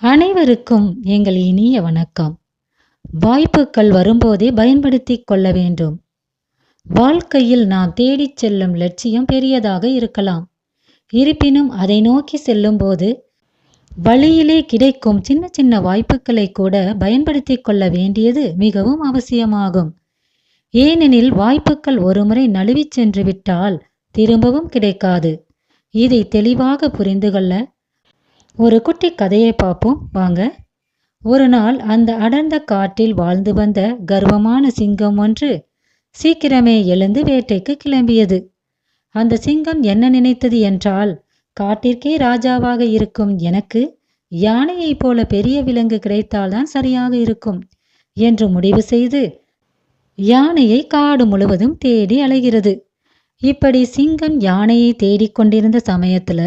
அனைவருக்கும் எங்கள் இனிய வணக்கம். வாய்ப்புகள் வரும்போதே பயன்படுத்திக் கொள்ள வேண்டும். வாழ்க்கையில் நாம் தேடிச் செல்லும் லட்சியம் பெரியதாக இருக்கலாம். இருப்பினும் அதை நோக்கி செல்லும்போது வழியிலே கிடைக்கும் சின்ன சின்ன வாய்ப்புகளை கூட பயன்படுத்திக் கொள்ள வேண்டியது மிகவும் அவசியமாகும். ஏனெனில் வாய்ப்புகள் ஒருமுறை நழுவிச் சென்று விட்டால் திரும்பவும் கிடைக்காது. இதை தெளிவாக புரிந்து கொள்ள ஒரு குட்டி கதையை பார்ப்போம் வாங்க. ஒரு நாள் அந்த அடர்ந்த காட்டில் வாழ்ந்து வந்த கர்வமான சிங்கம் ஒன்று சீக்கிரமே எழுந்து வேட்டைக்கு கிளம்பியது. அந்த சிங்கம் என்ன நினைத்தது என்றால், காட்டிற்கே ராஜாவாக இருக்கும் எனக்கு யானையைப் போல பெரிய விலங்கு கிடைத்தால்தான் சரியாக இருக்கும் என்று முடிவு செய்து யானையை காடு முழுவதும் தேடி அலைகிறது. இப்படி சிங்கம் யானையை தேடிக்கொண்டிருந்த சமயத்துல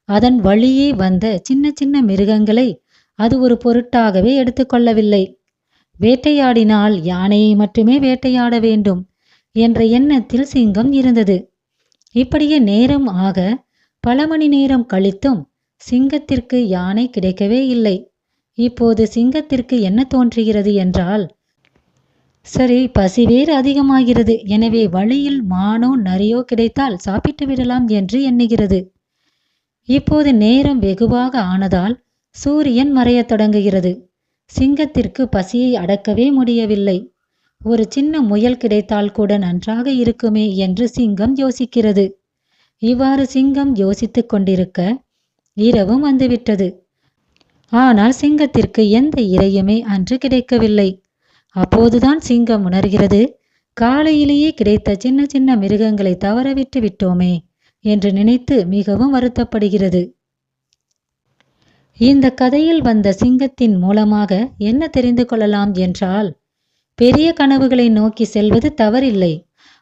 அதன் வழியே வந்த சின்ன சின்ன மிருகங்களை அது ஒரு பொருட்டாகவே எடுத்துக்கொள்ளவில்லை. வேட்டையாடினால் யானையை மட்டுமே வேட்டையாட வேண்டும் என்ற எண்ணத்தில் சிங்கம் இருந்தது. இப்படியே நேரம் ஆக பல மணி நேரம் கழித்தும் சிங்கத்திற்கு யானை கிடைக்கவே இல்லை. இப்போது சிங்கத்திற்கு என்ன தோன்றுகிறது என்றால், சரி, பசி வேறு அதிகமாகிறது, எனவே வழியில் மானோ நரியோ கிடைத்தால் சாப்பிட்டு விடலாம் என்று எண்ணுகிறது. இப்போது நேரம் வெகுவாக ஆனதால் சூரியன் மறையத் தொடங்குகிறது. சிங்கத்திற்கு பசியை அடக்கவே முடியவில்லை. ஒரு சின்ன முயல் கிடைத்தால் கூட நன்றாக இருக்குமே என்று சிங்கம் யோசிக்கிறது. இவ்வாறு சிங்கம் யோசித்துக் கொண்டிருக்க இரவும் வந்துவிட்டது. ஆனால் சிங்கத்திற்கு எந்த இரையுமே அன்று கிடைக்கவில்லை. அப்போதுதான் சிங்கம் உணர்கிறது, காலையிலேயே கிடைத்த சின்ன சின்ன மிருகங்களை தவறவிட்டு விட்டோமே என்று நினைத்து மிகவும் வருத்தப்படுகிறது. இந்த கதையில் வந்த சிங்கத்தின் மூலமாக என்ன தெரிந்து கொள்ளலாம் என்றால், பெரிய கனவுகளை நோக்கி செல்வது தவறில்லை.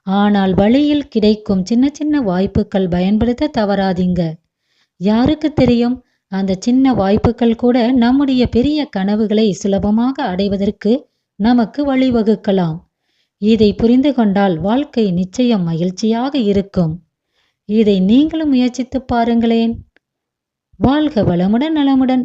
ஆனால் வழியில் கிடைக்கும் சின்ன சின்ன வாய்ப்புகள் பயன்படுத்த தவறாதீங்க. யாருக்கு தெரியும், அந்த சின்ன வாய்ப்புகள் கூட நம்முடைய பெரிய கனவுகளை சுலபமாக அடைவதற்கு நமக்கு வழிவகுக்கலாம். இதை புரிந்து கொண்டால் வாழ்க்கை நிச்சயம் மகிழ்ச்சியாக இருக்கும். இதை நீங்களும் முயற்சித்து பாருங்களேன். வாழ்க வளமுடன் நலமுடன்.